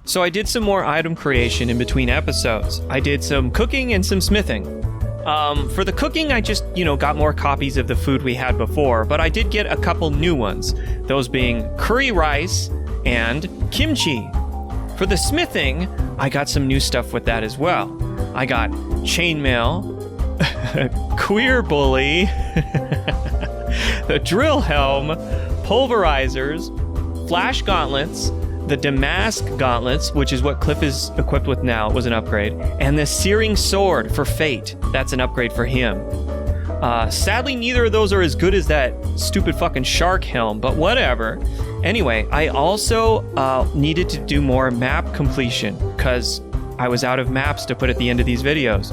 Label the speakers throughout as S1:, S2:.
S1: So I did some more item creation in between episodes. I did some cooking and some smithing. For the cooking, I just, got more copies of the food we had before, but I did get a couple new ones, those being curry rice and kimchi. For the smithing, I got some new stuff with that as well. I got chainmail, queer bully, the drill helm, pulverizers, flash gauntlets, the Damask gauntlets, which is what Cliff is equipped with now, was an upgrade, and the searing sword for Fate. That's an upgrade for him. Sadly, neither of those are as good as that stupid fucking shark helm, but whatever. Anyway, I also needed to do more map completion because I was out of maps to put at the end of these videos.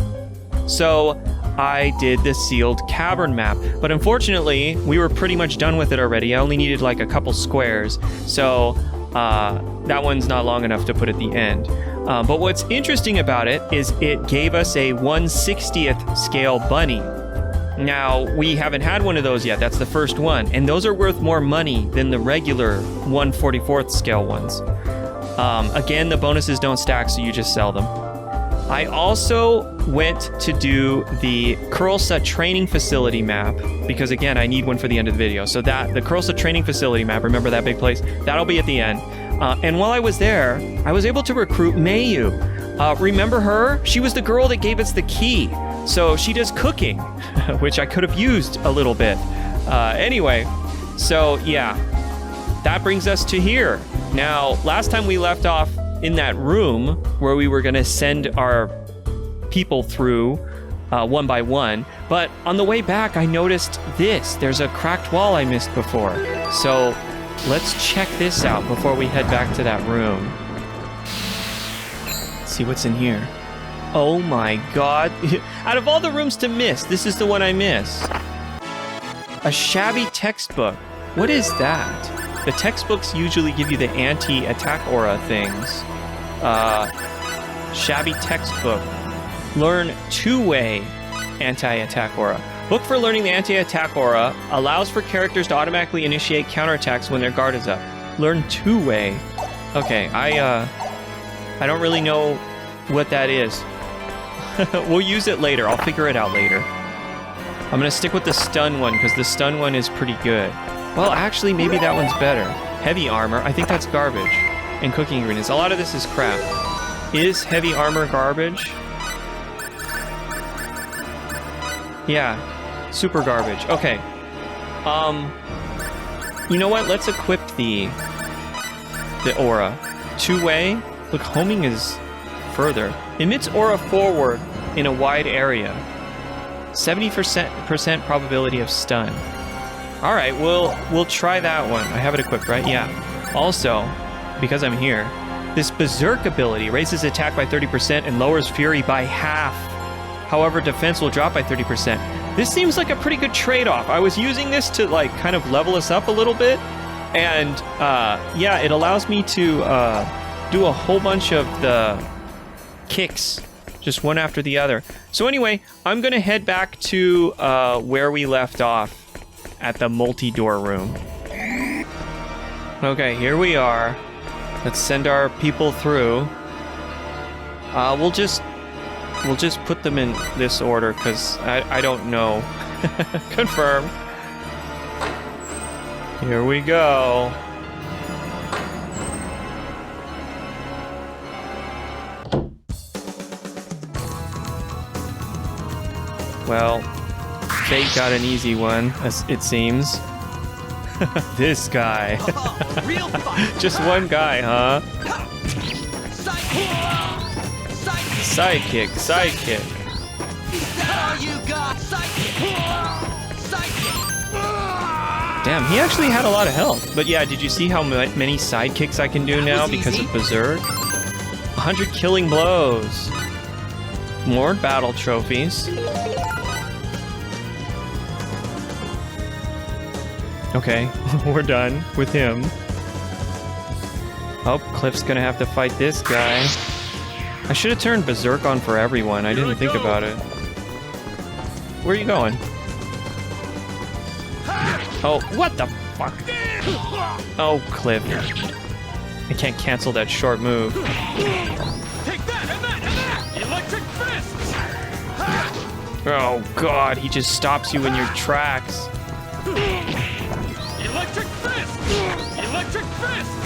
S1: So I did the sealed cavern map, but unfortunately, we were pretty much done with it already. I only needed like a couple squares, so that one's not long enough to put at the end. But what's interesting about it is it gave us a 1/60th scale bunny. Now, we haven't had one of those yet. That's the first one. And those are worth more money than the regular 1/44th scale ones. Again, the bonuses don't stack, so you just sell them. I also went to do the Kurlsa training facility map because, again, I need one for the end of the video. So the Kurlsa training facility map, remember that big place? That'll be at the end. And while I was there, I was able to recruit Mayu. Remember her? She was the girl that gave us the key. So she does cooking, which I could have used a little bit. Anyway, so yeah, that brings us to here. Now, last time we left off in that room where we were going to send our people through one by one. But on the way back, I noticed this. There's a cracked wall I missed before. So let's check this out before we head back to that room. Let's see what's in here. Oh my god. Out of all the rooms to miss, this is the one I miss. A shabby textbook. What is that? The textbooks usually give you the anti-attack aura things. Shabby textbook. Learn two-way anti-attack aura. Book for learning the anti-attack aura allows for characters to automatically initiate counterattacks when their guard is up. Learn two-way. Okay, I don't really know what that is. We'll use it later. I'll figure it out later. I'm gonna stick with the stun one because the stun one is pretty good. Well, actually, maybe that one's better. Heavy armor, I think that's garbage. And cooking ingredients. A lot of this is crap. Is heavy armor garbage? Yeah, super garbage. Okay. You know what? Let's equip the aura. Two-way. Look, homing is further. Emits aura forward in a wide area. 70% probability of stun. All right, we'll try that one. I have it equipped, right? Yeah. Also, because I'm here, this Berserk ability raises attack by 30% and lowers fury by half. However, defense will drop by 30%. This seems like a pretty good trade-off. I was using this to like kind of level us up a little bit, and yeah, it allows me to do a whole bunch of the kicks, just one after the other. So anyway, I'm gonna head back to where we left off. At the multi-door room. Okay, here we are. Let's send our people through. We'll just put them in this order because I don't know. Confirm. Here we go. Well, Fate got an easy one, as it seems. This guy. Just one guy, huh? Sidekick. Damn, he actually had a lot of health. But yeah, did you see how many sidekicks I can do now because of Berserk? 100 killing blows. More battle trophies. Okay, we're done with him. Oh, Cliff's gonna have to fight this guy. I should have turned Berserk on for everyone. I didn't think about it. Where are you going? Oh, what the fuck? Oh, Cliff. I can't cancel that short move.
S2: Take that and that and that! Electric fists! Ha!
S1: Oh god, he just stops you in your tracks.
S2: Electric fists! Electric fists!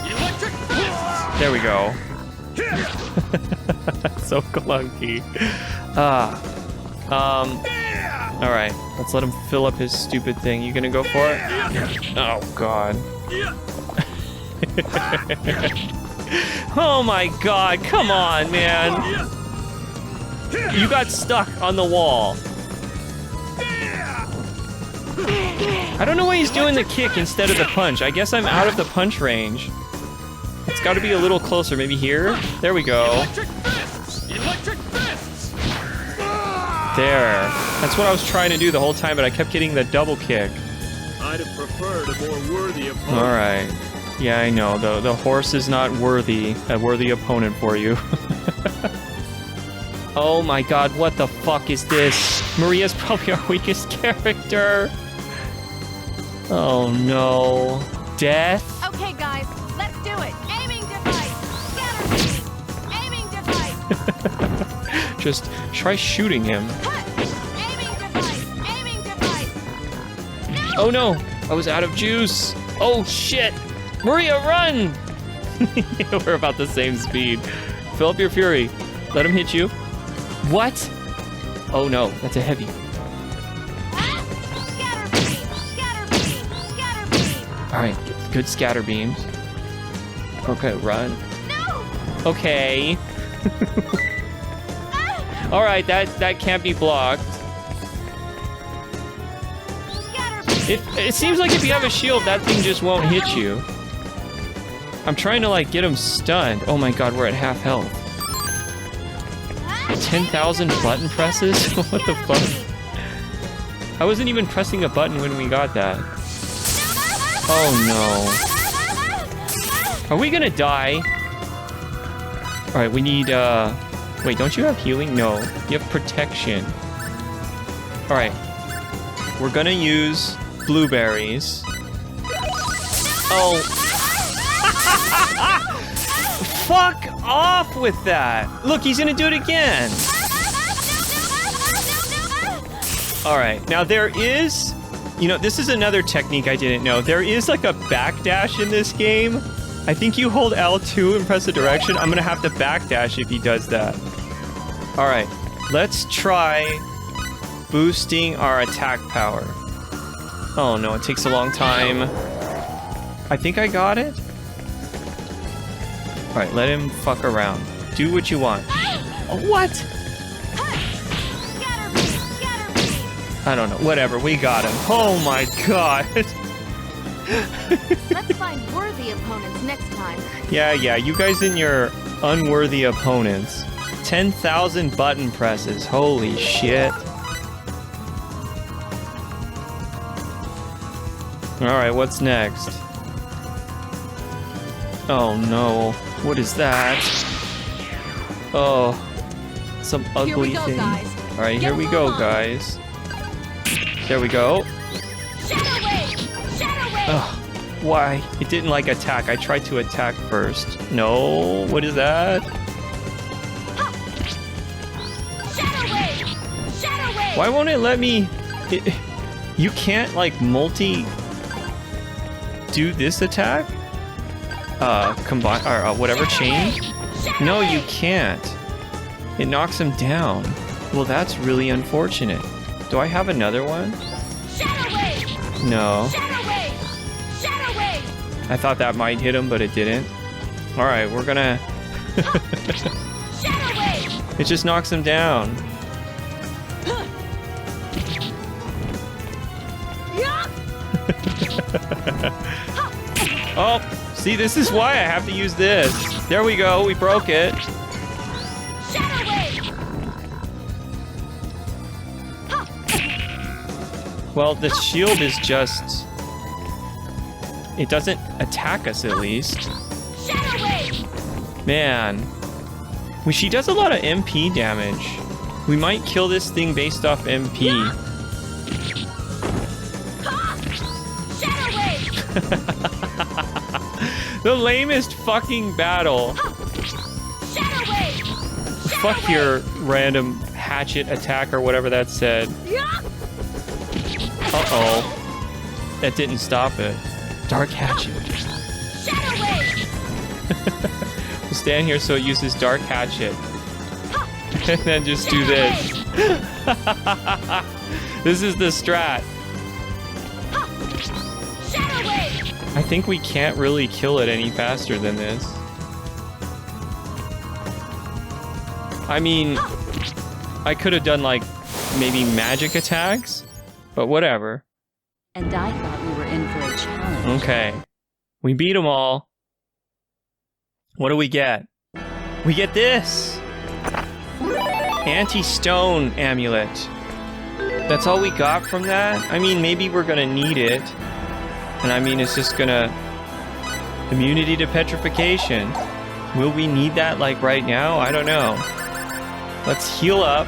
S2: Electric fists!
S1: There we go. So clunky. All right, let's let him fill up his stupid thing. You gonna go for it? Oh god. Oh my god, come on, man. You got stuck on the wall. I don't know why he's doing the kick instead of the punch. I guess I'm out of the punch range. It's got to be a little closer, maybe here? There we go.
S2: Electric fists! Electric fists!
S1: There. That's what I was trying to do the whole time, but I kept getting the double kick.
S2: I'd have preferred a more worthy opponent.
S1: All right. Yeah, I know. The horse is not worthy, a worthy opponent for you. Oh my god, what the fuck is this? Maria's probably our weakest character. Oh no. Death?
S3: Okay, guys, let's do it. Aiming device. Scatter beam. Aiming device.
S1: Just try shooting him.
S3: Cut. Aiming device. Aiming device. No.
S1: Oh no, I was out of juice. Oh shit. Maria, run! We're about the same speed. Fill up your fury. Let him hit you. What? Oh no, that's a heavy.
S3: Scatter beam. Scatter beam. Scatter beam.
S1: All right, good scatter beams. Okay, run.
S3: No.
S1: Okay. All right, that can't be blocked.
S3: Scatter beam.
S1: It seems like if you have a shield, that thing just won't hit you. I'm trying to like get him stunned. Oh my god, we're at half health. 10,000 button presses? What the fuck? I wasn't even pressing a button when we got that. Oh no. Are we gonna die? Alright, we need, wait, don't you have healing? No. You have protection. Alright. We're gonna use blueberries. Oh. Fuck off with that! Look, he's gonna do it again! Alright, now there is... You know, this is another technique I didn't know. There is like a backdash in this game. I think you hold L2 and press a direction. I'm gonna have to backdash if he does that. Alright, let's try boosting our attack power. Oh no, it takes a long time. I think I got it? Alright, let him fuck around. Do what you want. What?
S3: Scatter beam. Scatter beam.
S1: I don't know. Whatever, we got him. Oh my god.
S3: Let's find worthy opponents next time.
S1: Yeah, you guys and your unworthy opponents. 10,000 button presses. Holy shit. Alright, what's next? Oh no. What is that? Oh. Some ugly
S3: Here we go,
S1: thing.
S3: guys.
S1: Alright, here
S3: Get
S1: we
S3: a
S1: go,
S3: move on.
S1: guys. There we go.
S3: Shadow wave. Shadow wave.
S1: Ugh. Why? It didn't like attack. I tried to attack first. No. What is that?
S3: Shadow wave. Shadow wave.
S1: Why won't it let me... You can't, like, do this attack? Combine... Or whatever, chain?
S3: Shadow
S1: No, you
S3: wave.
S1: can't. It knocks him down. Well, that's really unfortunate. Do I have another one?
S3: Shadow wave.
S1: No.
S3: Shadow wave. Shadow wave.
S1: I thought that might hit him, but it didn't. Alright, we're gonna...
S3: Shadow wave.
S1: It just knocks him down. Oh, see, this is why I have to use this. There we go, we broke it.
S3: Shadow wave.
S1: Well, the shield is just... It doesn't attack us, at least.
S3: Shadow wave.
S1: Man. Well, she does a lot of MP damage. We might kill this thing based off MP.
S3: Shadow wave.
S1: The lamest fucking battle.
S3: Shadow Wave!
S1: Fuck your random hatchet attack or whatever that said. Uh-oh. That didn't stop it. Dark hatchet.
S3: Shadow Wave!
S1: We'll stand here so it uses dark hatchet. And then just do this. This is the strat.
S3: Shadow Wave!
S1: I think we can't really kill it any faster than this. I mean, I could have done like maybe magic attacks, but whatever.
S4: And I thought we were in for a challenge.
S1: Okay. We beat them all. What do we get? We get this! Anti-stone amulet. That's all we got from that? I mean, maybe we're gonna need it. And I mean, it's just gonna... Immunity to petrification. Will we need that, like, right now? I don't know. Let's heal up.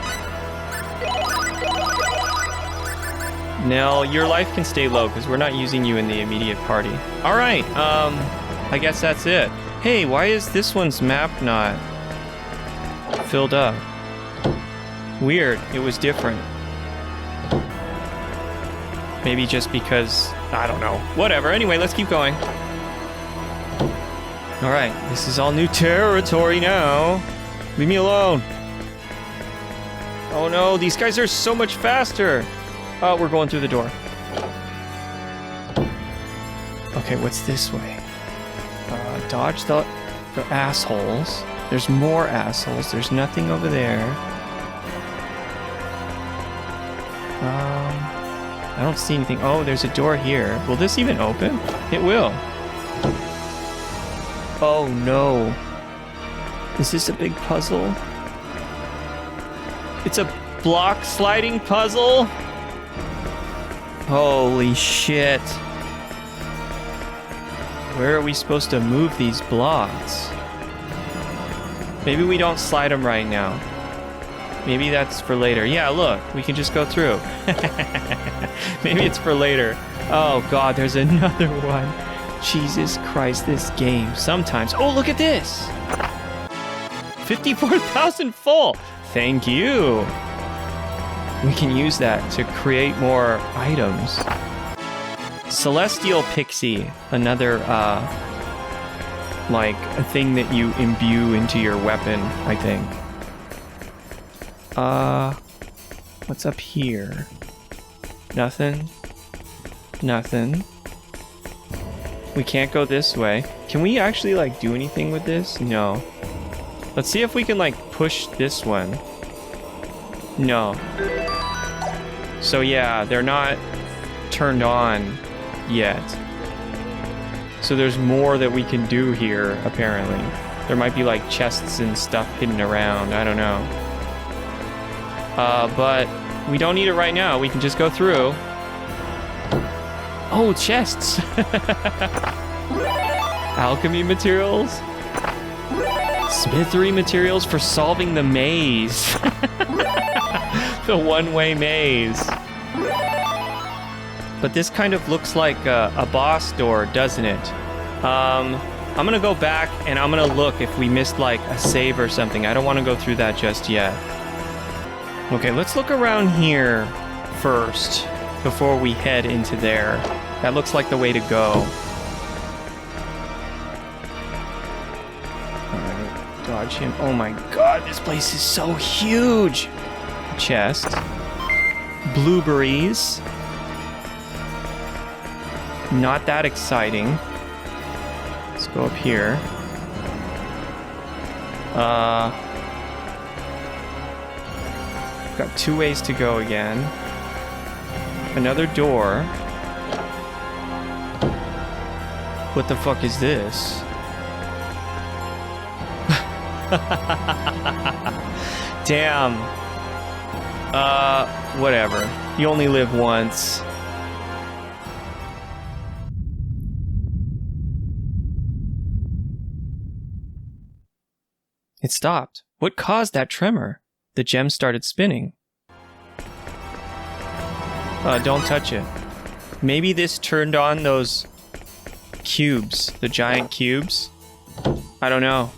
S1: Now, your life can stay low, because we're not using you in the immediate party. Alright, I guess that's it. Hey, why is this one's map not filled up? Weird, it was different. Maybe just because, I don't know. Whatever, anyway, let's keep going. Alright, this is all new territory now. Leave me alone. Oh no, these guys are so much faster. Oh, we're going through the door. Okay, what's this way? Dodge the assholes. There's more assholes. There's nothing over there. I don't see anything. Oh, there's a door here. Will this even open? It will. Oh no. Is this a big puzzle? It's a block sliding puzzle? Holy shit. Where are we supposed to move these blocks? Maybe we don't slide them right now. Maybe that's for later. Yeah, look, we can just go through. Maybe it's for later. Oh god, there's another one. Jesus Christ, this game. Sometimes. Oh, look at this! 54,000 full! Thank you! We can use that to create more items. Celestial Pixie. Another, like, a thing that you imbue into your weapon, I think. What's up here? Nothing. Nothing. We can't go this way. Can we actually, like, do anything with this? No. Let's see if we can, like, push this one. No. So, yeah, they're not turned on yet. So there's more that we can do here, apparently. There might be, like, chests and stuff hidden around. I don't know. But we don't need it right now. We can just go through. Oh, chests! Alchemy materials? Smithery materials for solving the maze. The one-way maze. But this kind of looks like a boss door, doesn't it? I'm gonna go back and I'm gonna look if we missed like a save or something. I don't want to go through that just yet. Okay, let's look around here first before we head into there. That looks like the way to go. Alright, dodge him. Oh my god, this place is so huge! Chest. Blueberries. Not that exciting. Let's go up here. Got two ways to go again. Another door. What the fuck is this? Damn. Whatever. You only live once. It stopped. What caused that tremor? The gem started spinning. Don't touch it. Maybe this turned on those cubes, the giant cubes. I don't know.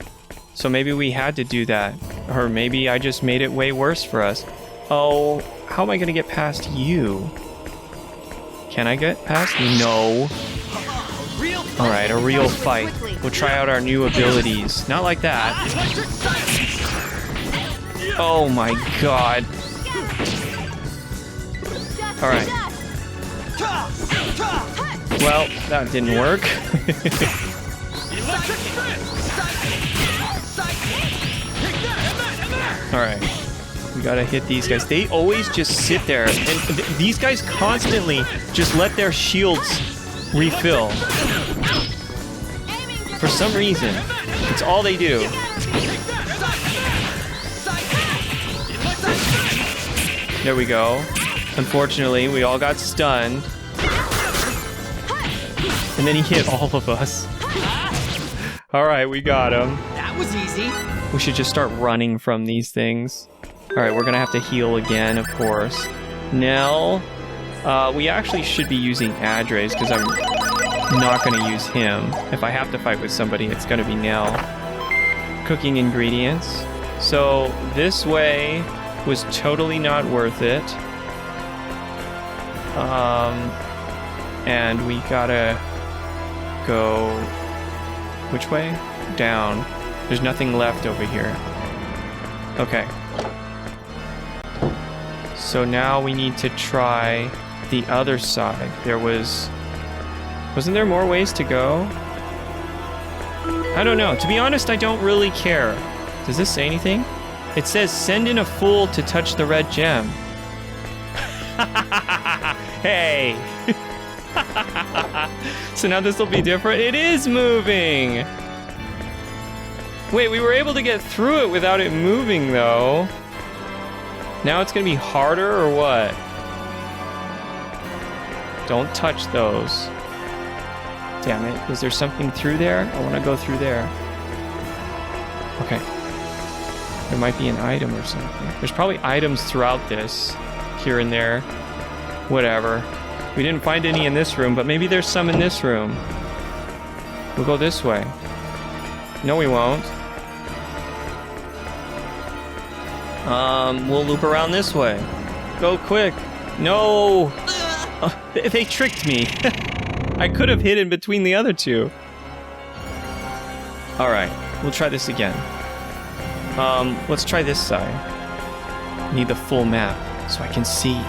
S1: So maybe we had to do that. Or maybe I just made it way worse for us. Oh, how am I gonna get past you? Can I get past you? No. Alright, a real fight. We'll try out our new abilities. Not like that. Oh my god. Alright. Well, that didn't work. Alright. We gotta hit these guys. They always just sit there. And these guys constantly just let their shields refill. For some reason. It's all they do. There we go. Unfortunately, we all got stunned. And then he hit all of us. Alright, we got him.
S5: That was easy.
S1: We should just start running from these things. Alright, we're gonna have to heal again, of course. Nell. We actually should be using Adres, because I'm not gonna use him. If I have to fight with somebody, it's gonna be Nell. Cooking ingredients. So, this way was totally not worth it. And we gotta go... Which way? Down. There's nothing left over here. Okay. So now we need to try the other side. There was... Wasn't there more ways to go? I don't know. To be honest, I don't really care. Does this say anything? It says, send in a fool to touch the red gem. Hey! So now this will be different. It is moving! Wait, we were able to get through it without it moving, though. Now it's gonna be harder, or what? Don't touch those. Damn it. Is there something through there? I want to go through there. Okay. There might be an item or something. There's probably items throughout this. Here and there. Whatever. We didn't find any in this room, but maybe there's some in this room. We'll go this way. No, we won't. We'll loop around this way. Go quick. No! They tricked me. I could have hidden between the other two. Alright, we'll try this again. Let's try this side. Need the full map so I can see.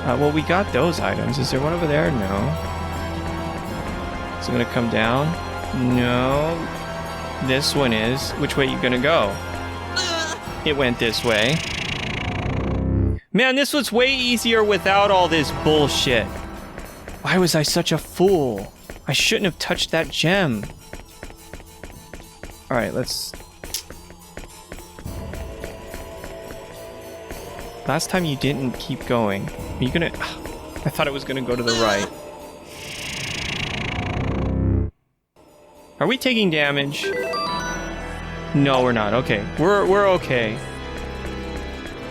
S1: Well, we got those items. Is there one over there? No. Is it gonna come down? No. This one is. Which way are you gonna go? It went this way. Man, this was way easier without all this bullshit. Why was I such a fool? I shouldn't have touched that gem. Alright, let's... Last time you didn't keep going. Are you gonna... I thought it was gonna go to the right. Are we taking damage? No, we're not. Okay. We're okay.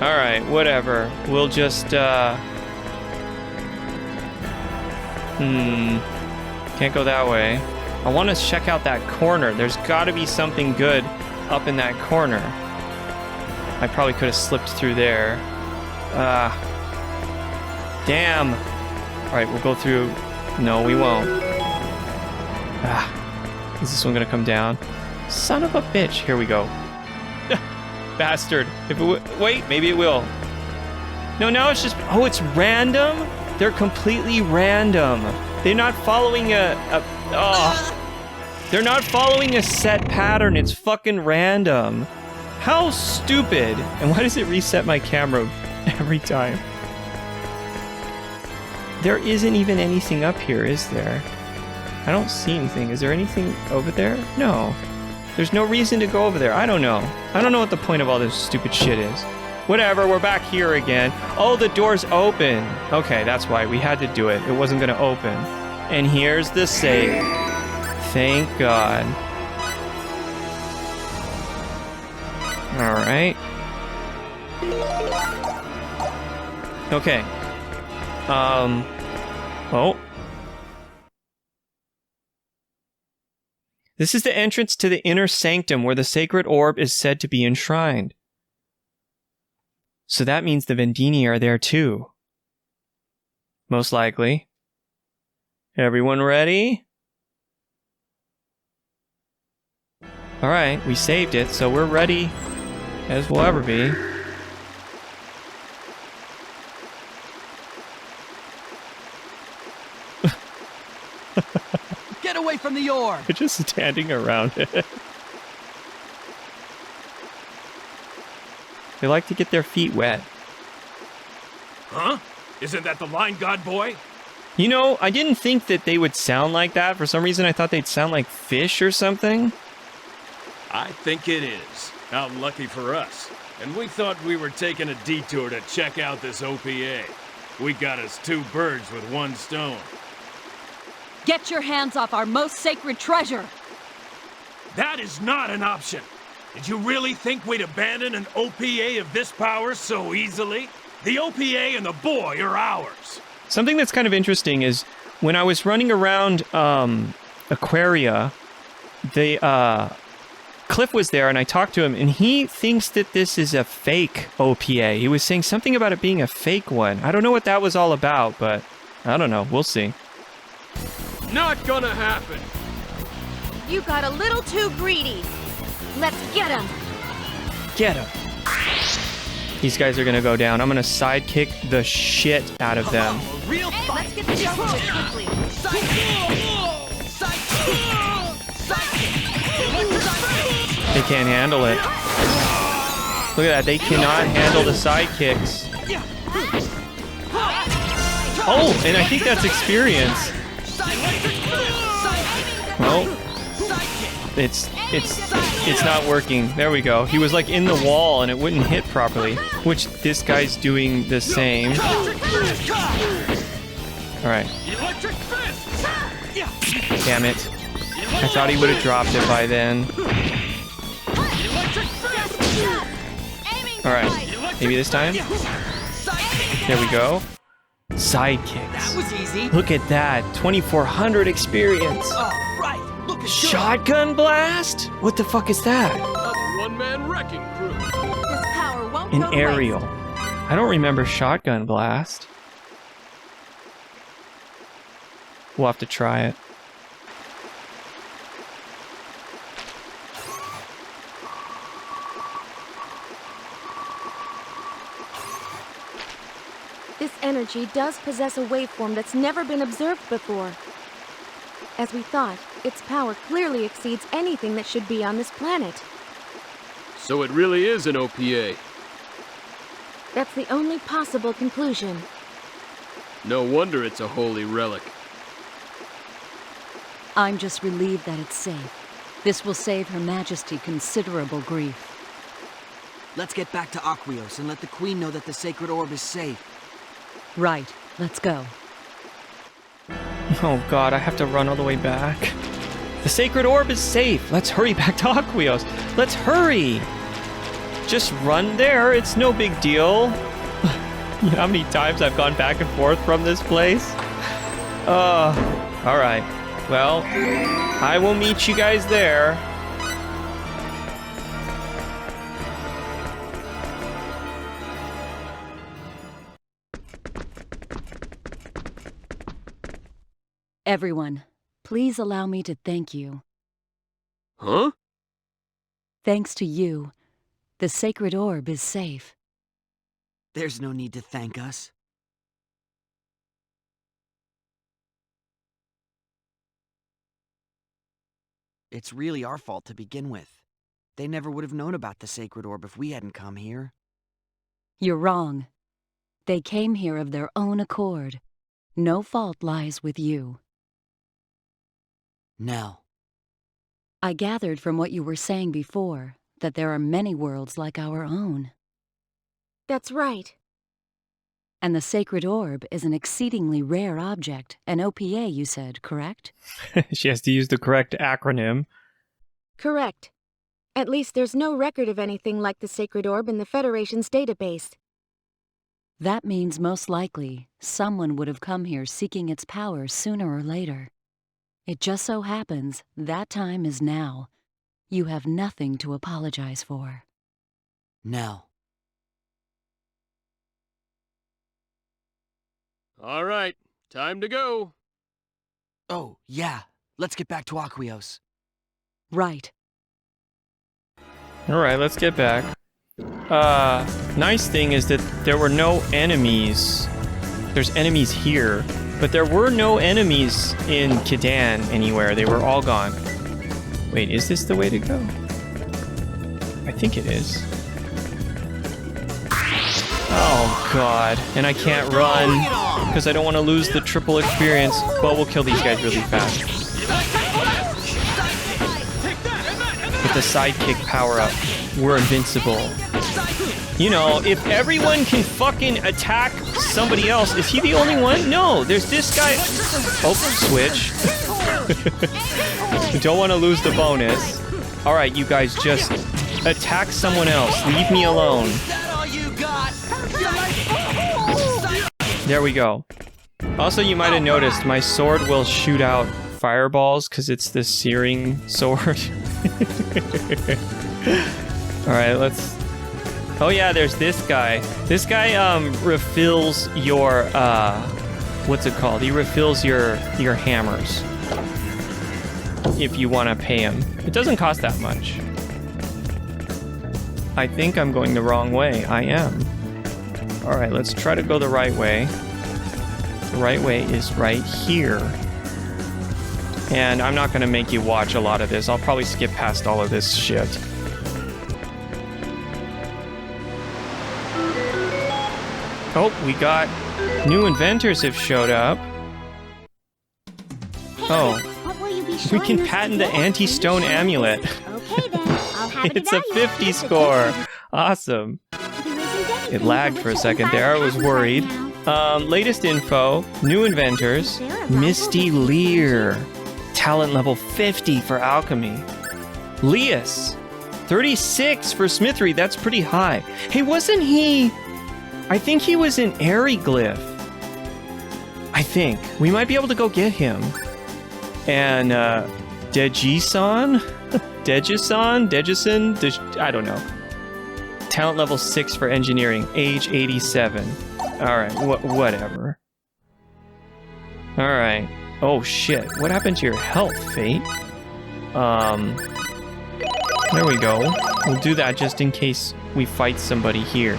S1: Alright, whatever. We'll just, Can't go that way. I want to check out that corner. There's got to be something good up in that corner. I probably could have slipped through there. Damn. Alright, we'll go through... No, we won't. Is this one gonna come down? Son of a bitch. Here we go. Bastard. If it wait, maybe it will. No, now it's just... Oh, it's random? They're completely random. They're not following They're not following a set pattern. It's fucking random. How stupid. And why does it reset my camera every time? There isn't even anything up here, is there? I don't see anything. Is there anything over there? No. There's no reason to go over there. I don't know. I don't know what the point of all this stupid shit is. Whatever, we're back here again. Oh, the door's open. Okay, that's why. We had to do it. It wasn't going to open. And here's the save. Thank God. Alright. Okay. Oh. This is the entrance to the inner sanctum where the sacred orb is said to be enshrined. So that means the Vendini are there too. Most likely. Everyone ready? Alright, we saved it, so we're ready as we'll ever be.
S5: Get away from the orb!
S1: We're just standing around it. They like to get their feet wet.
S2: Huh? Isn't that the line god boy?
S1: You know, I didn't think that they would sound like that. For some reason, I thought they'd sound like fish or something.
S2: I think it is. How lucky for us. And we thought we were taking a detour to check out this OPA. We got us 2 birds with 1 stone.
S4: Get your hands off our most sacred treasure!
S2: That is not an option. Did you really think we'd abandon an OPA of this power so easily? The OPA and the boy are ours.
S1: Something that's kind of interesting is when I was running around Aquaria, Cliff was there and I talked to him and he thinks that this is a fake OPA. He was saying something about it being a fake one. I don't know what that was all about, but I don't know. We'll see.
S2: Not gonna happen.
S3: You got a little too greedy. Let's get him.
S1: Get him. These guys are gonna go down. I'm gonna sidekick the shit out of them.
S5: A real
S3: Hey,
S5: fight!
S3: let's get this over with quickly.
S1: They can't handle it. Look at that. They cannot handle the sidekicks. Oh, and I think that's experience. Well, it's not working. There we go. He was like in the wall and it wouldn't hit properly, which this guy's doing the same. All right.
S2: Electric fist!
S1: Damn it. I thought he would have dropped it by then.
S2: Electric fist!
S3: Aiming
S1: All right.
S3: device.
S1: Maybe this time. There we go. Sidekicks.
S5: That was easy.
S1: Look at that. 2,400 experience.
S5: All right, looking good.
S1: Shotgun blast? What the fuck is that?
S2: A one-man wrecking crew.
S3: This power won't
S1: An
S3: go to
S1: aerial.
S3: waste.
S1: I don't remember shotgun blast. We'll have to try it.
S6: This energy does possess a waveform that's never been observed before. As we thought, its power clearly exceeds anything that should be on this planet.
S2: So it really is an OPA.
S6: That's the only possible conclusion.
S2: No wonder it's a holy relic.
S4: I'm just relieved that it's safe. This will save Her Majesty considerable grief.
S5: Let's get back to Aquios and let the Queen know that the sacred orb is safe.
S4: Right, let's go.
S1: Oh god, I have to run all the way back. The sacred orb is safe. Let's hurry back to Aquios. Let's hurry. Just run there. It's no big deal. You know how many times I've gone back and forth from this place? All right. Well, I will meet you guys there.
S4: Everyone, please allow me to thank you.
S2: Huh?
S4: Thanks to you, the sacred orb is safe.
S5: There's no need to thank us. It's really our fault to begin with. They never would have known about the sacred orb if we hadn't come here.
S4: You're wrong. They came here of their own accord. No fault lies with you.
S5: Nell.
S4: I gathered from what you were saying before that there are many worlds like our own.
S6: That's right.
S4: And the sacred orb is an exceedingly rare object, an OPA, you said, correct?
S1: She has to use the correct acronym.
S6: Correct. At least there's no record of anything like the sacred orb in the Federation's database.
S4: That means most likely someone would have come here seeking its power sooner or later. It just so happens that time is now. You have nothing to apologize for.
S5: Nell.
S7: All right, time to go.
S5: Oh, yeah. Let's get back to Aquios.
S4: Right.
S1: Alright, let's get back. Nice thing is that there were no enemies. There's enemies here, but there were no enemies in Kidan anywhere. They were all gone. Wait, is this the way to go? I think it is. Oh god, and I can't run because I don't want to lose the triple experience. Well, we'll kill these guys really fast. With the sidekick power up, we're invincible. You know, if everyone can fucking attack somebody else, is he the only one? No, there's this guy. Oh, switch. Don't want to lose the bonus. Alright, you guys, just attack someone else. Leave me alone. There we go. Also, you might have noticed my sword will shoot out fireballs because it's the searing sword. Alright, let's... Oh yeah, there's this guy. This guy refills your what's it called? He refills your hammers. If you want to pay him. It doesn't cost that much. I think I'm going the wrong way. I am. Alright, let's try to go the right way. The right way is right here. And I'm not going to make you watch a lot of this. I'll probably skip past all of this shit. Oh, we got new inventors have showed up. Oh,
S8: What will you be
S1: we
S8: showing
S1: can
S8: us
S1: patent the
S8: today?
S1: anti-stone amulet.
S8: Okay then, I'll have it
S1: It's a
S8: evaluated
S1: 50
S8: with the
S1: score.
S8: difference.
S1: Awesome.
S8: There isn't anything
S1: It lagged for a second there. I was worried. Latest info, new inventors, Misty Lear. Talent level 50 for alchemy. Leas, 36 for smithery. That's pretty high. Hey, wasn't he... I think he was in Aeroglyph. I think. We might be able to go get him. And, Dejison? Dejison? I don't know. Talent level 6 for engineering. Age 87. Alright, whatever. Alright. Oh shit, what happened to your health, Fate? There we go. We'll do that just in case we fight somebody here.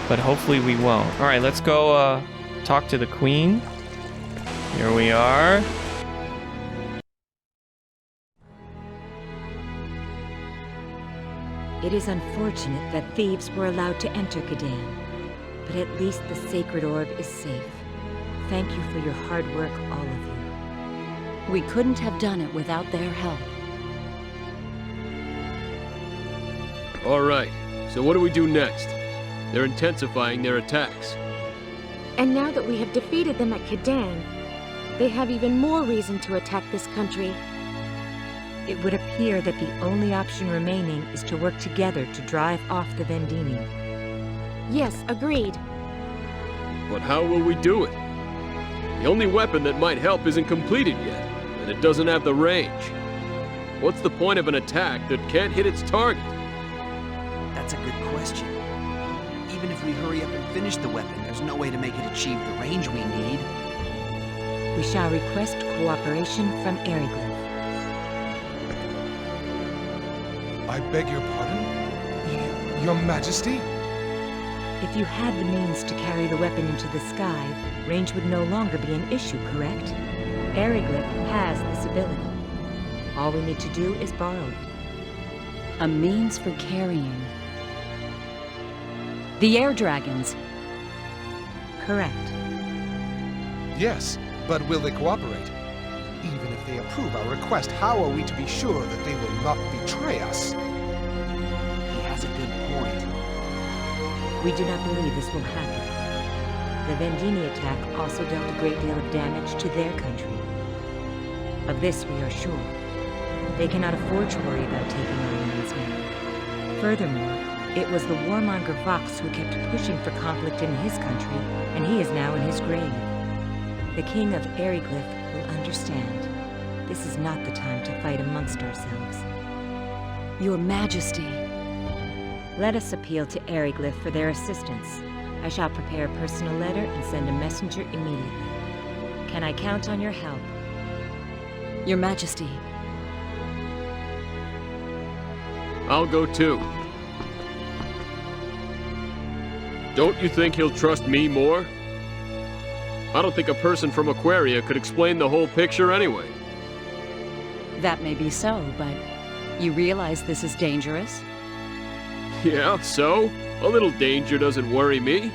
S1: But hopefully we won't. Alright, let's go, talk to the queen. Here we are.
S9: It is unfortunate that thieves were allowed to enter Kidan, but at least the sacred orb is safe. Thank you for your hard work, all of you.
S4: We couldn't have done it without their help.
S7: All right, so what do we do next? They're intensifying their attacks.
S6: And now that we have defeated them at Kidan, they have even more reason to attack this country.
S9: It would appear that the only option remaining is to work together to drive off the Vendini.
S6: Yes, agreed.
S7: But how will we do it? The only weapon that might help isn't completed yet, and it doesn't have the range. What's the point of an attack that can't hit its target?
S5: That's a good question. Even if we hurry up and finish the weapon, there's no way to make it achieve the range we need.
S9: We shall request cooperation from Aeroglyph.
S10: I beg your pardon? Your Majesty?
S9: If you had the means to carry the weapon into the sky, range would no longer be an issue, correct? Aeroglyph has this ability. All we need to do is borrow it.
S4: A means for carrying. The air dragons.
S9: Correct.
S10: Yes, but will they cooperate? Even if they approve our request, how are we to be sure that they will not betray us?
S5: He has a good point.
S9: We do not believe this will happen. The Vendini attack also dealt a great deal of damage to their country. Of this we are sure. They cannot afford to worry about taking our landsmen. Furthermore, it was the warmonger Vox who kept pushing for conflict in his country, and he is now in his grave. The king of Aeroglyph will understand. This is not the time to fight amongst ourselves.
S4: Your Majesty.
S9: Let us appeal to Eriglyph for their assistance. I shall prepare a personal letter and send a messenger immediately. Can I count on your help?
S4: Your Majesty.
S7: I'll go too. Don't you think he'll trust me more? I don't think a person from Aquaria could explain the whole picture anyway.
S4: That may be so, but you realize this is dangerous?
S7: Yeah, so? A little danger doesn't worry me.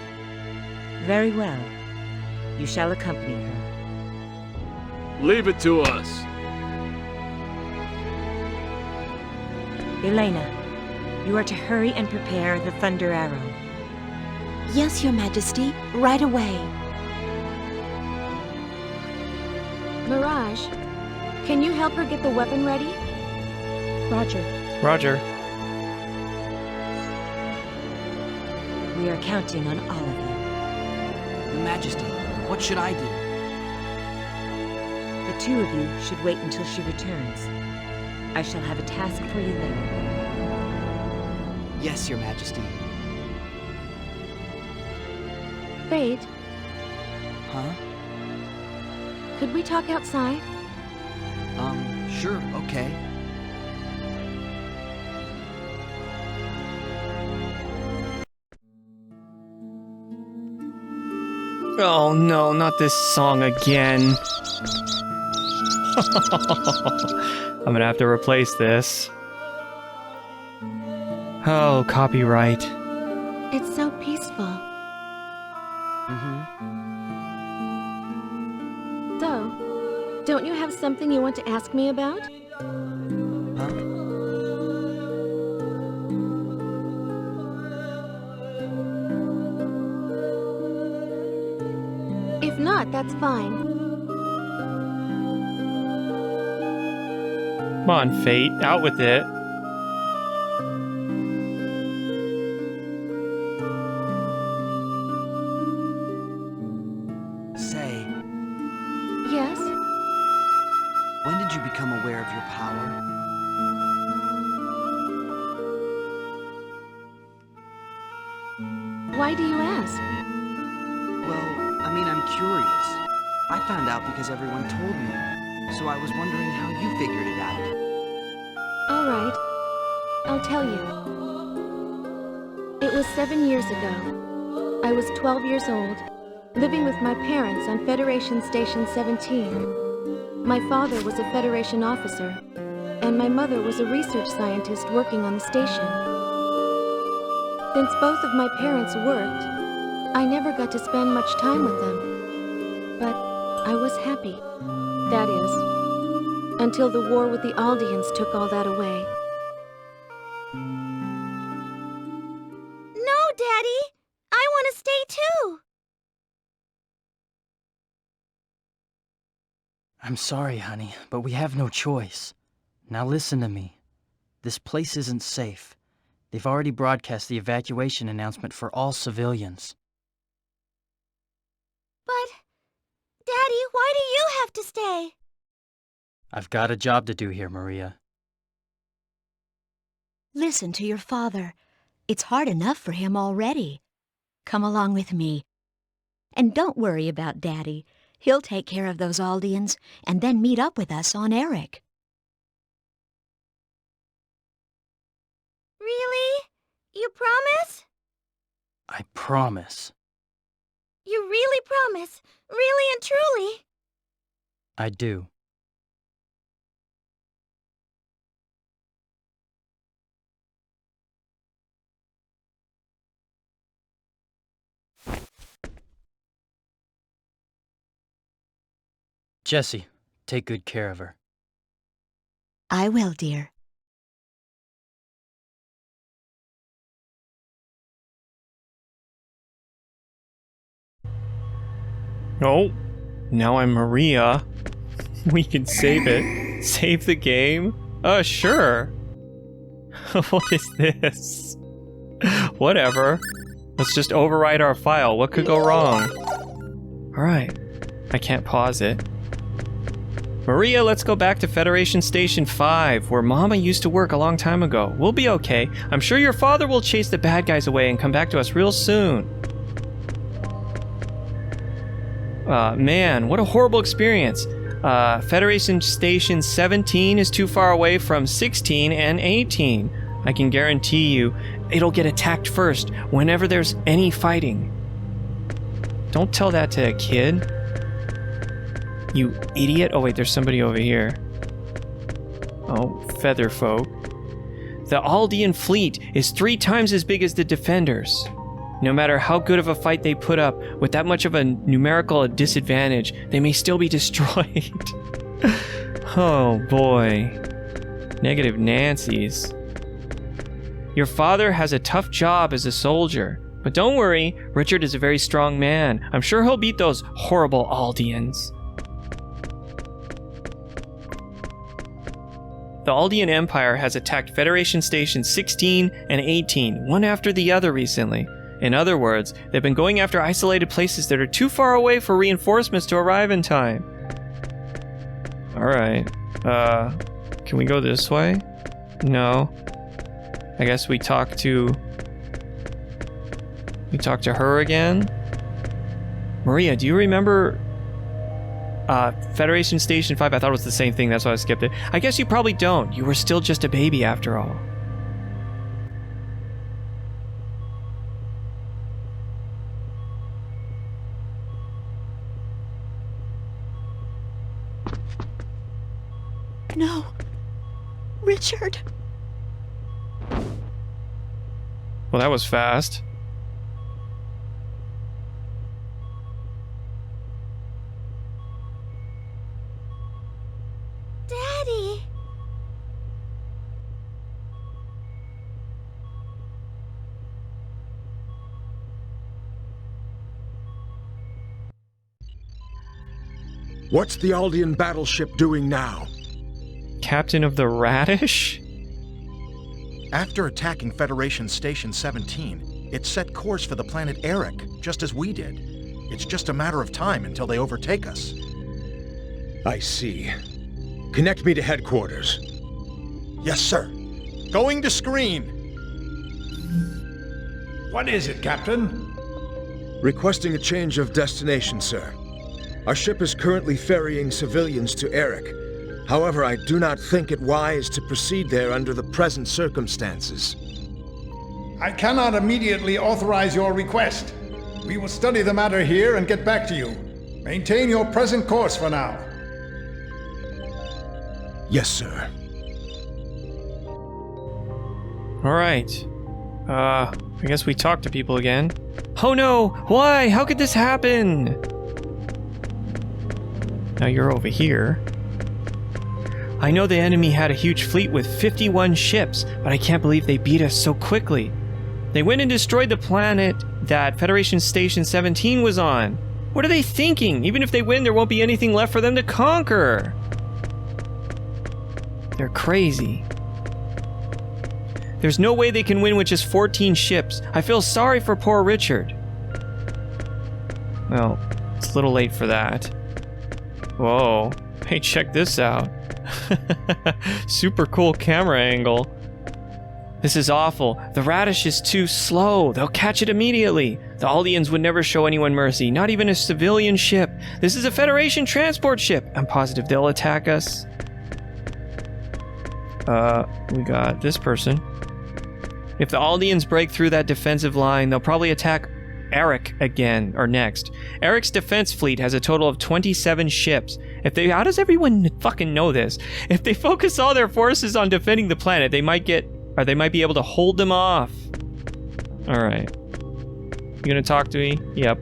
S9: Very well. You shall accompany her.
S7: Leave it to us.
S9: Elena, you are to hurry and prepare the Thunder Arrow.
S8: Yes, Your Majesty. Right away.
S6: Mirage, can you help her get the weapon ready?
S9: Roger.
S1: Roger.
S9: We are counting on all of you.
S5: Your Majesty, what should I do?
S9: The two of you should wait until she returns. I shall have a task for you later.
S5: Yes, Your Majesty.
S6: Fate,
S5: Huh?
S6: could we talk outside?
S5: Sure, okay.
S1: Oh no, not this song again. I'm gonna have to replace this. Oh, copyright.
S6: It's so peaceful. So, don't you have something you want to ask me about?
S5: Huh?
S6: If not, that's fine.
S1: Come on, Fate, out with it.
S5: Say,
S6: Yes?
S5: when did you become aware of your power?
S6: Why do you ask?
S5: Well, I mean, I'm curious. I found out because everyone told me, so I was wondering how you figured it out.
S6: All right. I'll tell you. It was 7 years ago. I was 12 years old, living with my parents on Federation Station 17. My father was a Federation officer, and my mother was a research scientist working on the station. Since both of my parents worked, I never got to spend much time with them. But I was happy. That is, until the war with the Aldeans took all that away.
S8: No, Daddy! I want to stay too!
S11: I'm sorry, honey, but we have no choice. Now listen to me. This place isn't safe. They've already broadcast the evacuation announcement for all civilians.
S8: But, Daddy, why do you have to stay?
S11: I've got a job to do here, Maria.
S8: Listen to your father. It's hard enough for him already. Come along with me. And don't worry about Daddy. He'll take care of those Aldeans and then meet up with us on Eric. Really? You promise?
S11: I promise.
S8: You really promise? Really and truly?
S11: I do. Jessie, take good care of her.
S8: I will, dear.
S1: Oh, now I'm Maria. We can save it. Save the game? Sure. What is this? Whatever. Let's just overwrite our file. What could go wrong? Alright. I can't pause it. Maria, let's go back to Federation Station 5, where Mama used to work a long time ago. We'll be okay. I'm sure your father will chase the bad guys away and come back to us real soon. Man, what a horrible experience. Federation Station 17 is too far away from 16 and 18. I can guarantee you it'll get attacked first whenever there's any fighting. Don't tell that to a kid. You idiot. Oh wait, there's somebody over here. Oh, feather folk. The Aldean fleet is 3 times as big as the Defenders. No matter how good of a fight they put up, with that much of a numerical disadvantage, they may still be destroyed. Oh boy. Negative Nancy's. Your father has a tough job as a soldier, but don't worry, Richard is a very strong man. I'm sure he'll beat those horrible Aldeans. The Aldean Empire has attacked Federation Stations 16 and 18, one after the other recently. In other words, they've been going after isolated places that are too far away for reinforcements to arrive in time. Alright. Can we go this way? No. I guess we talk to her again? Maria, do you remember Federation Station 5? I thought it was the same thing, that's why I skipped it. I guess you probably don't. You were still just a baby after all.
S8: No. Richard.
S1: Well, that was fast.
S6: Daddy!
S12: What's the Aldean battleship doing now?
S1: Captain of the Radish?
S13: After attacking Federation Station 17, it set course for the planet Eric, just as we did. It's just a matter of time until they overtake us.
S12: I see. Connect me to headquarters.
S13: Yes, sir. Going to screen.
S14: What is it, Captain?
S12: Requesting a change of destination, sir. Our ship is currently ferrying civilians to Eric. However, I do not think it wise to proceed there under the present circumstances.
S14: I cannot immediately authorize your request. We will study the matter here and get back to you. Maintain your present course for now.
S12: Yes, sir.
S1: Alright. I guess we talk to people again. Oh no! Why? How could this happen? Now you're over here. I know the enemy had a huge fleet with 51 ships, but I can't believe they beat us so quickly. They went and destroyed the planet that Federation Station 17 was on. What are they thinking? Even if they win, there won't be anything left for them to conquer. They're crazy. There's no way they can win with just 14 ships. I feel sorry for poor Richard. Well, it's a little late for that. Whoa. Hey, check this out. Super cool camera angle. This is awful. The Radish is too slow. They'll catch it immediately. The Aldeans would never show anyone mercy, not even a civilian ship. This is a Federation transport ship. I'm positive they'll attack us. We got this person. If the Aldeans break through that defensive line, they'll probably attack Eric again, or next. Eric's defense fleet has a total of 27 ships. How does everyone fucking know this? If they focus all their forces on defending the planet, they might be able to hold them off. Alright. You gonna talk to me? Yep.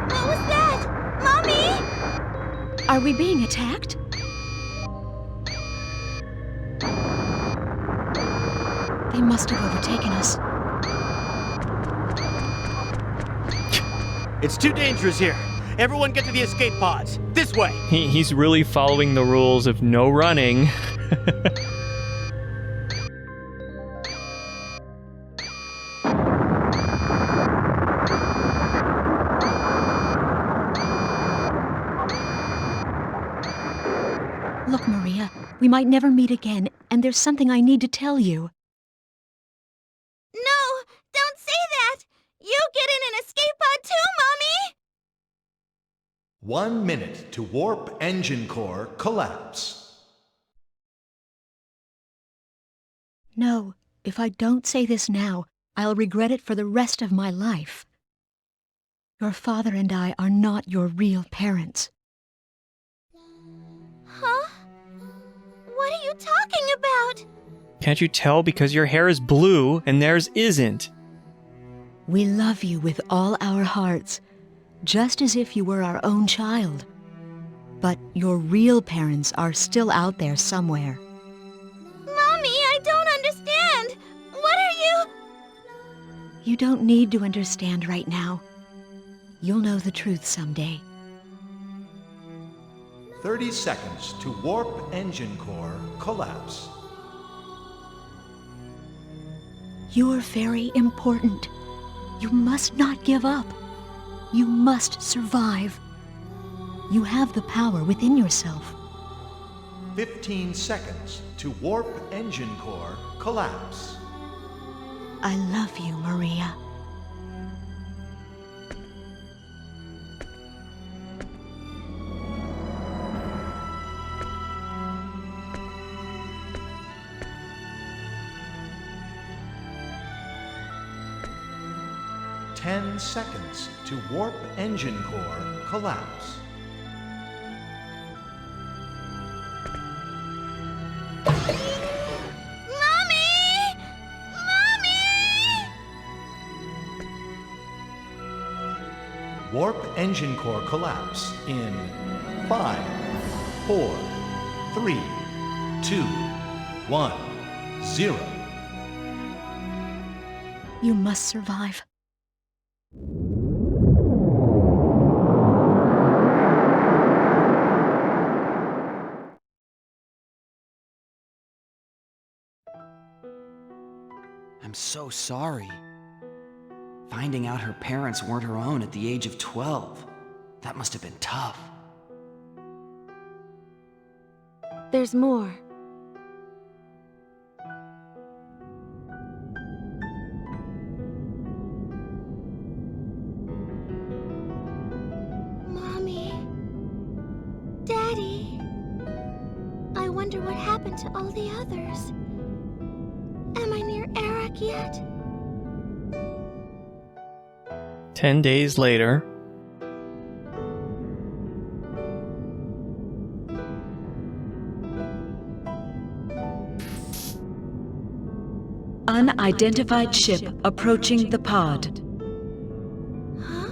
S6: What was that? Mommy?
S8: Are we being attacked? They must have overtaken us.
S15: It's too dangerous here. Everyone get to the escape pods. This way.
S1: He's really following the rules of no running.
S8: Look, Maria, we might never meet again, and there's something I need to tell you.
S6: No! Don't say that! You get in an escape pod too, Mommy!
S13: 1 minute to warp engine core collapse.
S8: No, if I don't say this now, I'll regret it for the rest of my life. Your father and I are not your real parents.
S6: Huh? What are you talking about?
S1: Can't you tell because your hair is blue and theirs isn't?
S8: We love you with all our hearts, just as if you were our own child. But your real parents are still out there somewhere.
S6: Mommy, I don't understand! What are you...
S8: You don't need to understand right now. You'll know the truth someday.
S13: 30 seconds to warp engine core collapse.
S8: You're very important. You must not give up. You must survive. You have the power within yourself.
S13: 15 seconds to warp engine core collapse.
S8: I love you, Maria.
S13: Ten seconds to warp engine core collapse.
S6: Mommy! Mommy!
S13: Warp engine core collapse in 5, 4, 3, 2, 1, 0.
S8: You must survive.
S5: I'm so sorry. Finding out her parents weren't her own at the age of 12. That must have been tough.
S6: There's more. Mommy. Daddy. I wonder what happened to all the others. Am I near Eric yet?
S1: 10 days later.
S4: Unidentified ship approaching the pod.
S6: Huh?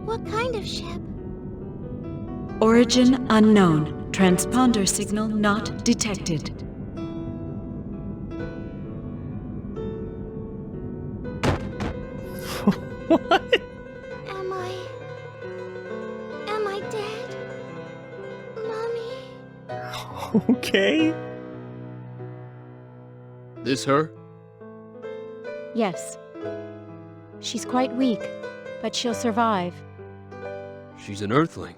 S6: What kind of ship?
S4: Origin unknown. Transponder signal not detected.
S1: What?
S6: Am I dead? Mommy?
S1: Okay.
S7: This her?
S6: Yes. She's quite weak, but she'll survive.
S7: She's an Earthling.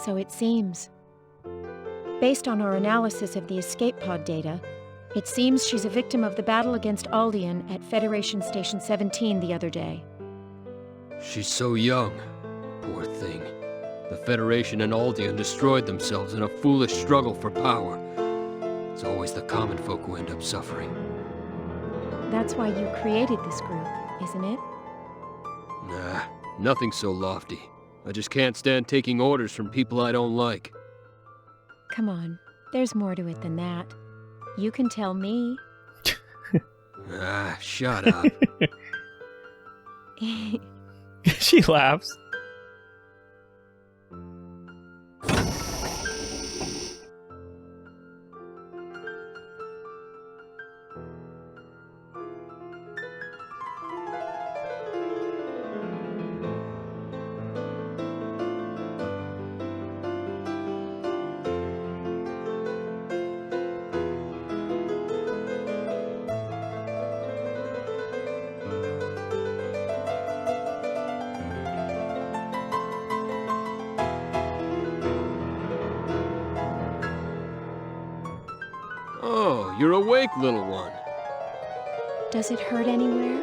S6: So it seems. Based on our analysis of the escape pod data, it seems she's a victim of the battle against Aldean at Federation Station 17 the other day.
S7: She's so young. Poor thing. The Federation and Aldean destroyed themselves in a foolish struggle for power. It's always the common folk who end up suffering.
S6: That's why you created this group, isn't it?
S7: Nah, nothing so lofty. I just can't stand taking orders from people I don't like.
S6: Come on, there's more to it than that. You can tell me.
S7: Ah, shut up.
S1: She laughs.
S7: Oh, you're awake, little one.
S6: Does it hurt anywhere?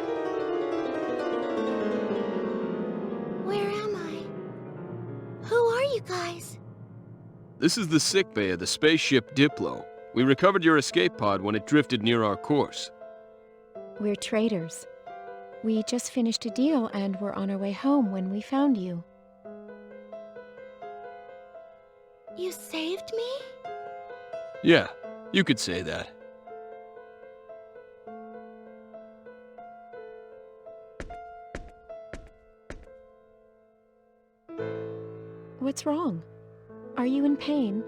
S16: Where am I? Who are you guys?
S7: This is the sickbay of the spaceship Diplo. We recovered your escape pod when it drifted near our course.
S6: We're traders. We just finished a deal and were on our way home when we found you.
S16: You saved me?
S7: Yeah, you could say that.
S6: What's wrong? Are you in pain?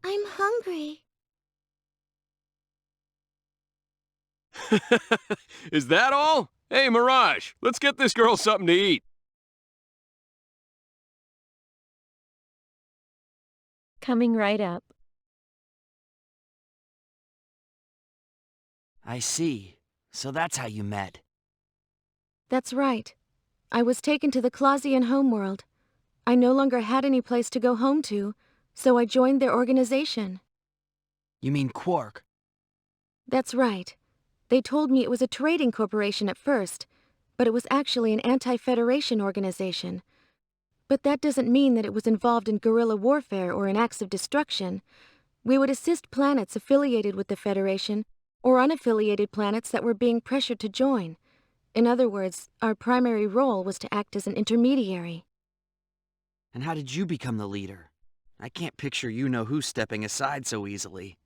S16: I'm hungry.
S7: Is that all? Hey, Mirage, let's get this girl something to eat.
S6: Coming right up.
S5: I see. So that's how you met.
S6: That's right. I was taken to the Clausian homeworld. I no longer had any place to go home to, so I joined their organization.
S5: You mean Quark?
S6: That's right. They told me it was a trading corporation at first, but it was actually an anti-Federation organization. But that doesn't mean that it was involved in guerrilla warfare or in acts of destruction. We would assist planets affiliated with the Federation or unaffiliated planets that were being pressured to join. In other words, our primary role was to act as an intermediary.
S5: And how did you become the leader? I can't picture you-know-who stepping aside so easily.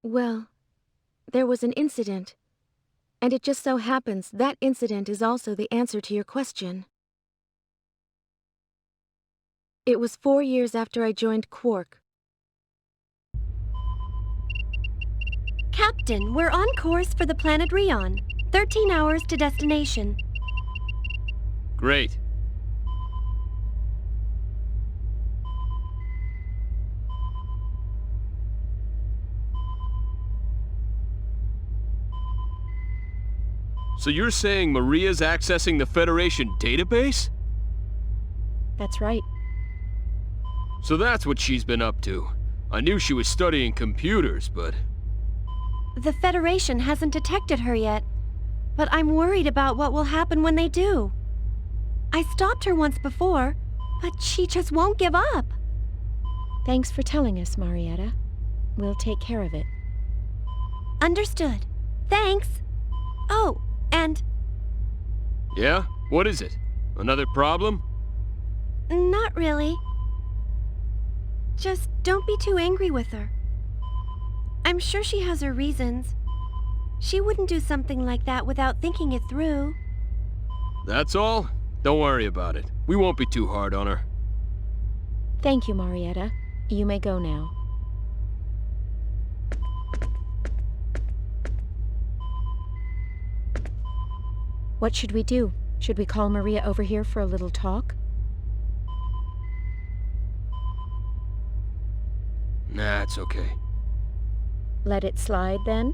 S6: Well, there was an incident. And it just so happens that incident is also the answer to your question. It was 4 years after I joined Quark.
S17: Captain, we're on course for the planet Rion. 13 hours to destination.
S7: Great. So you're saying Maria's accessing the Federation database?
S6: That's right.
S7: So that's what she's been up to. I knew she was studying computers, but...
S17: The Federation hasn't detected her yet, but I'm worried about what will happen when they do. I stopped her once before, but she just won't give up.
S6: Thanks for telling us, Marietta. We'll take care of it.
S17: Understood. Thanks. Oh, and...
S7: Yeah? What is it? Another problem?
S17: Not really. Just don't be too angry with her. I'm sure she has her reasons. She wouldn't do something like that without thinking it through.
S7: That's all? Don't worry about it. We won't be too hard on her.
S6: Thank you, Marietta. You may go now. What should we do? Should we call Maria over here for a little talk?
S7: Nah, it's okay.
S6: Let it slide, then?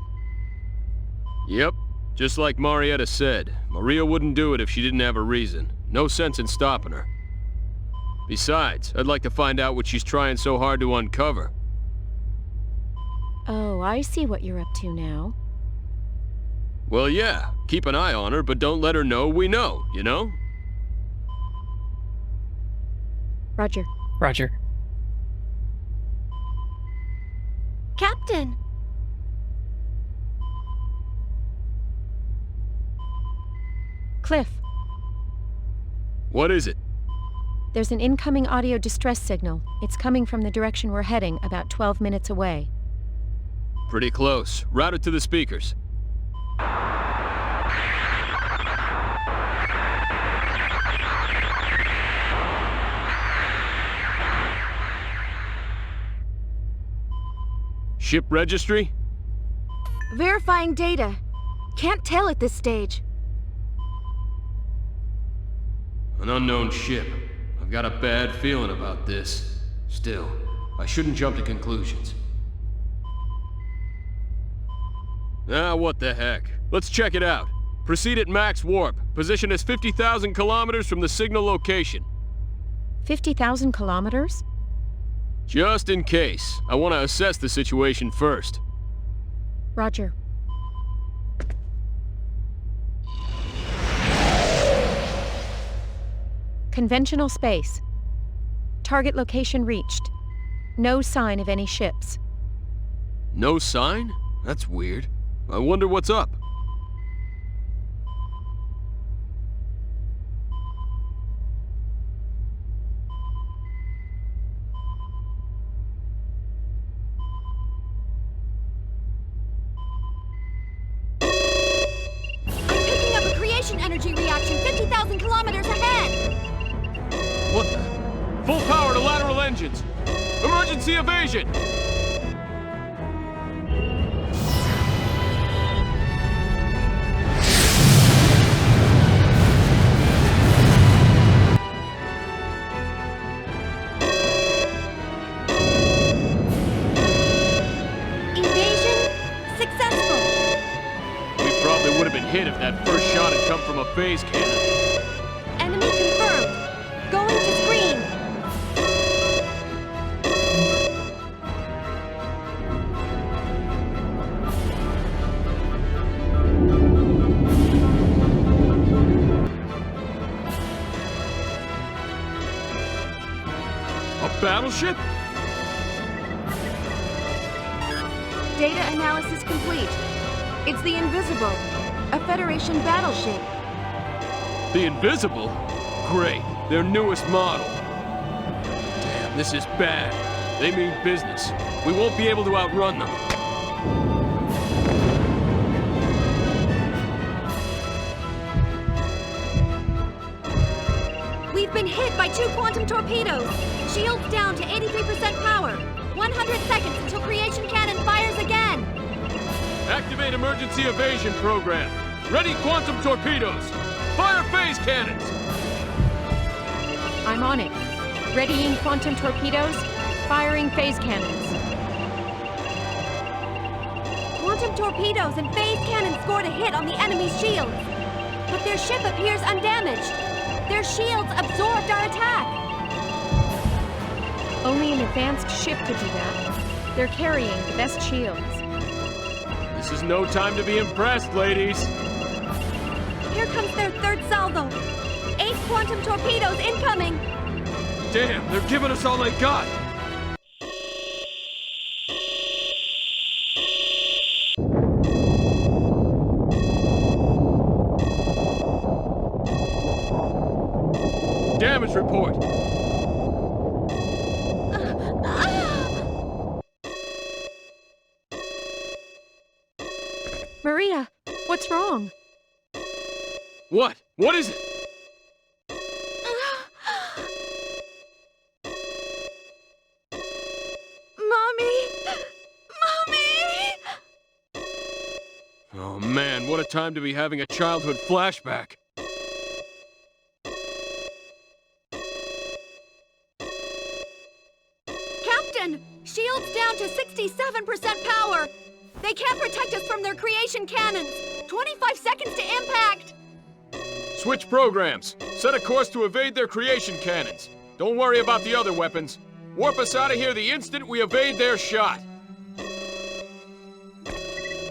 S7: Yep. Just like Marietta said, Maria wouldn't do it if she didn't have a reason. No sense in stopping her. Besides, I'd like to find out what she's trying so hard to uncover.
S6: Oh, I see what you're up to now.
S7: Well, yeah. Keep an eye on her, but don't let her know we know, you know?
S6: Roger.
S1: Roger.
S17: Captain!
S6: Cliff.
S7: What is it?
S6: There's an incoming audio distress signal. It's coming from the direction we're heading, about 12 minutes away.
S7: Pretty close. Route it to the speakers. Ship registry?
S6: Verifying data. Can't tell at this stage.
S7: An unknown ship. I've got a bad feeling about this. Still, I shouldn't jump to conclusions. Ah, what the heck. Let's check it out. Proceed at max warp. Position is 50,000 kilometers from the signal location.
S6: 50,000 kilometers?
S7: Just in case. I want to assess the situation first.
S6: Roger. Conventional space. Target location reached. No sign of any ships.
S7: No sign? That's weird. I wonder what's up.
S3: Picking up a creation energy reaction 50,000 kilometers ahead!
S7: What the? Full power to lateral engines! Emergency evasion! Hit if that first shot had come from a phase cannon.
S3: Enemy confirmed. Going to screen.
S7: A battleship?
S6: Data analysis complete. It's the Invisible. A Federation battleship.
S7: The Invisible? Great. Their newest model. Damn, this is bad. They mean business. We won't be able to outrun them.
S3: We've been hit by 2 quantum torpedoes. Shields down to 83% power. 100 seconds until creation cannon fires again.
S7: Activate emergency evasion program. Ready quantum torpedoes. Fire phase cannons.
S6: I'm on it. Readying quantum torpedoes. Firing phase cannons.
S3: Quantum torpedoes and phase cannons scored a hit on the enemy's shields. But their ship appears undamaged. Their shields absorbed our attack.
S6: Only an advanced ship could do that. They're carrying the best shields.
S7: This is no time to be impressed, ladies.
S3: Here comes their third salvo. 8 quantum torpedoes incoming.
S7: Damn, they're giving us all they got. Damage report.
S6: Maria, what's wrong?
S7: What? What is it?
S3: Mommy!
S7: Oh man, what a time to be having a childhood flashback.
S3: Captain! Shields down to 67% power! They can't protect us from their creation cannons! 25 seconds to impact!
S7: Switch programs. Set a course to evade their creation cannons. Don't worry about the other weapons. Warp us out of here the instant we evade their shot.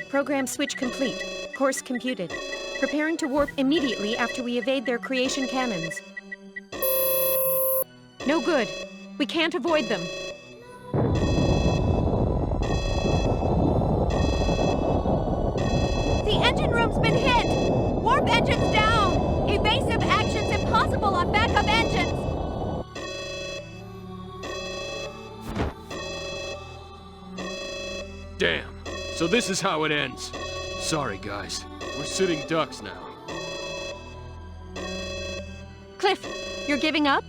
S6: Program switch complete. Course computed. Preparing to warp immediately after we evade their creation cannons. No good. We can't avoid them.
S3: The engine room's been hit! Warp engines down! Evasive actions impossible on backup engines!
S7: Damn. So this is how it ends. Sorry, guys. We're sitting ducks now.
S6: Cliff, you're giving up?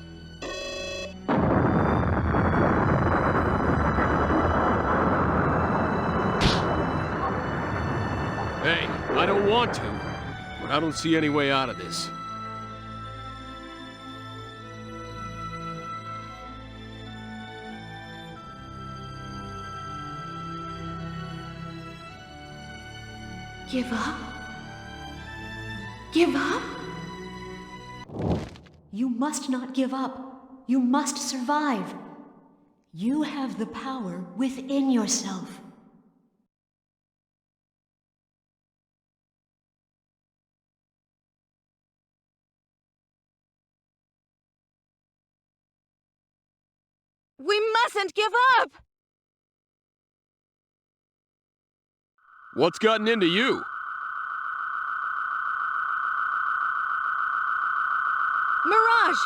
S7: Hey, I don't want to, but I don't see any way out of this.
S16: Give up?
S8: Give up? You must not give up. You must survive. You have the power within yourself.
S3: We mustn't give up!
S7: What's gotten into you?
S3: Mirage!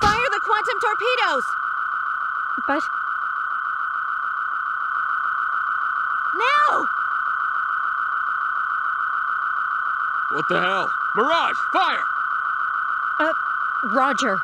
S3: Fire the quantum torpedoes!
S17: But...
S3: Now!
S7: What the hell? Mirage, fire!
S17: Roger.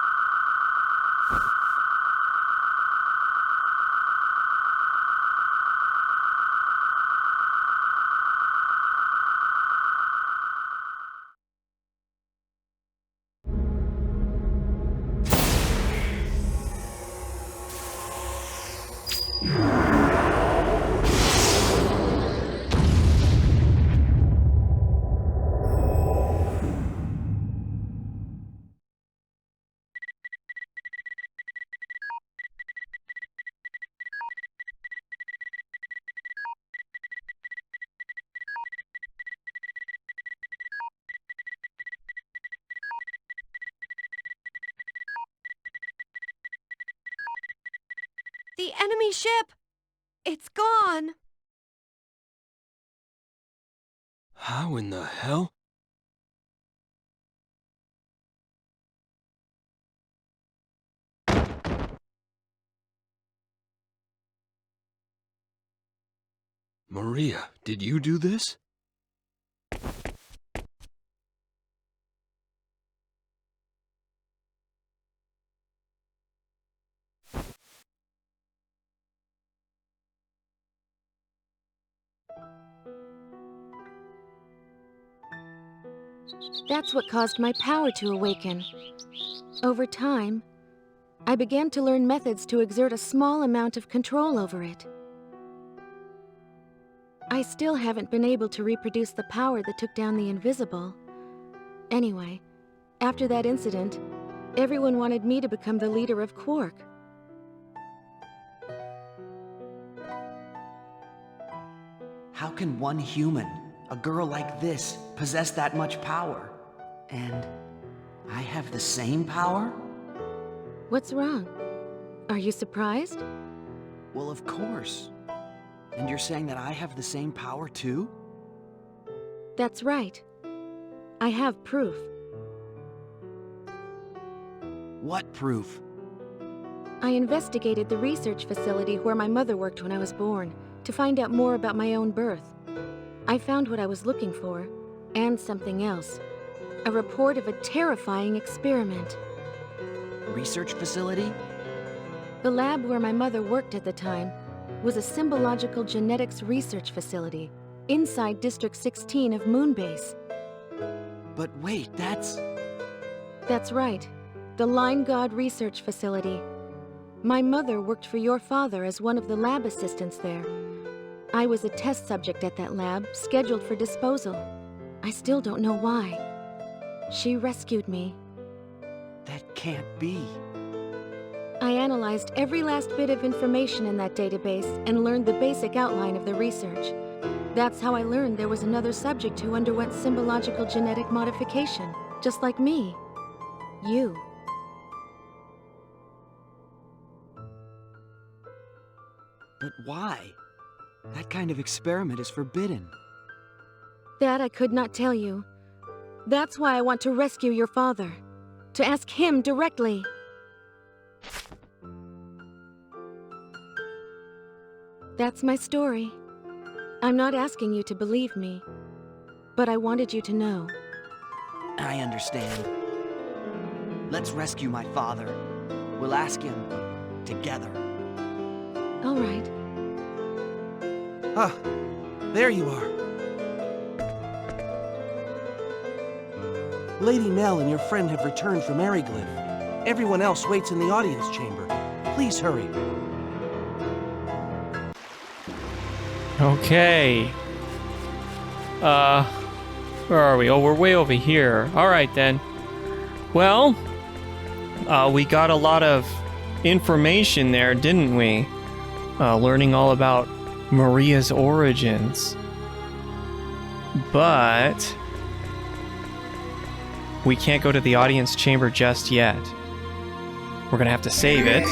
S3: The enemy ship! It's gone!
S7: How in the hell? Maria, did you do this?
S6: That's what caused my power to awaken. Over time, I began to learn methods to exert a small amount of control over it. I still haven't been able to reproduce the power that took down the invisible. Anyway, after that incident, everyone wanted me to become the leader of Quark.
S5: How can one human, a girl like this, possess that much power? And I have the same power?
S6: What's wrong? Are you surprised?
S5: Well, of course. And you're saying that I have the same power too?
S6: That's right. I have proof.
S5: What proof?
S6: I investigated the research facility where my mother worked when I was born to find out more about my own birth. I found what I was looking for, and something else. A report of a terrifying experiment.
S5: Research facility?
S6: The lab where my mother worked at the time was a symbological genetics research facility inside District 16 of Moonbase.
S5: But wait, that's
S6: right. The Line God Research Facility. My mother worked for your father as one of the lab assistants there. I was a test subject at that lab, scheduled for disposal. I still don't know why. She rescued me.
S5: That can't be.
S6: I analyzed every last bit of information in that database and learned the basic outline of the research. That's how I learned there was another subject who underwent symbological genetic modification, just like me. You.
S5: But why? That kind of experiment is forbidden.
S6: That I could not tell you. That's why I want to rescue your father. To ask him directly. That's my story. I'm not asking you to believe me, but I wanted you to know.
S5: I understand. Let's rescue my father. We'll ask him together.
S6: All right.
S15: Ah, there you are. Lady Mel and your friend have returned from Ariglyph. Everyone else waits in the audience chamber. Please hurry.
S1: Okay. Where are we? Oh, we're way over here. All right, then. Well, we got a lot of information there, didn't we? Learning all about Maria's origins. But we can't go to the audience chamber just yet. We're gonna have to save it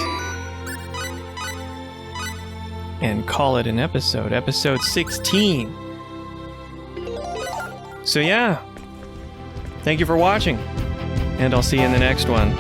S1: and call it an episode. Episode 16. So yeah, thank you for watching, and I'll see you in the next one.